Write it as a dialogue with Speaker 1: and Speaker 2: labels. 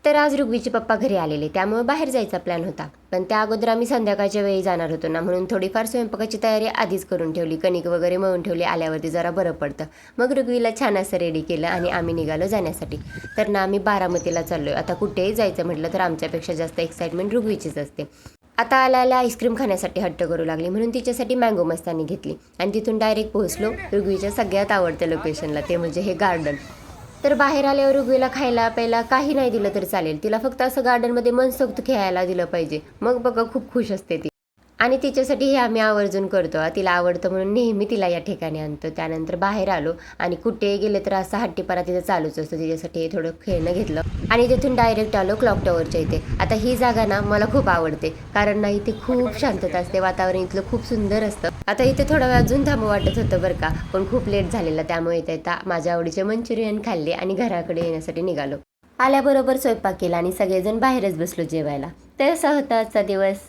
Speaker 1: तर आज ऋग्वीचे पप्पा घरी आलेले, त्यामुळे बाहेर जायचा प्लॅन होता. पण त्या अगोदर आम्ही संध्याकाळच्या वेळी जाणार होतो ना, म्हणून थोडीफार स्वयंपाकाची तयारी आधीच करून ठेवली. कणिक वगैरे मळून ठेवली, आल्यावरती जरा बरं पडतं. मग ऋग्वीला छान असं रेडी केलं आणि आम्ही निघालो जाण्यासाठी. तर ना आम्ही बारामतीला चाललो आहे. आता कुठेही जायचं म्हटलं तर आमच्यापेक्षा जास्त एक्साइटमेंट ऋग्वीचीच असते. आता आल्याला आईस्क्रीम खाण्यासाठी हट्ट करू लागली, म्हणून तिच्यासाठी मँगो मस्तानी घेतली आणि तिथून डायरेक्ट पोहोचलो ऋग्वीच्या सगळ्यात आवडत्या लोकेशनला, ते म्हणजे हे गार्डन. तर बाहेर आल्यावर ऋग्वीला खायला प्यायला काही नाही दिलं तर चालेल, तिला फक्त असं गार्डनमध्ये मनसोक्त खेळायला दिलं पाहिजे. मग बघा खूप खुश असते ती. आणि तिच्यासाठी हे आम्ही आवर्जून करतो. तिला आवडतं म्हणून नेहमी तिला या ठिकाणी आणतो. त्यानंतर बाहेर आलो आणि कुठेही गेले तर असा हट्टीपणा तिथं चालूच असतो. तिच्यासाठी थोडं खेळणं घेतलं आणि तिथून डायरेक्ट आलो क्लॉक टॉवरच्या इथे. आता ही जागा ना मला खूप आवडते, कारण ना इथे खूप शांतता असते, वातावरण इथलं खूप सुंदर असतं. आता इथे थोडा वेळ अजून थांबू वाटत होतं बरं का, पण खूप लेट झालेला, त्यामुळे इथे आता माझ्या आवडीचे मंचुरियन खाल्ले आणि घराकडे येण्यासाठी निघालो. आल्याबरोबर स्वयंपाक केला आणि सगळेजण बाहेरच बसलो जेवायला. तर असा होता आजचा दिवस.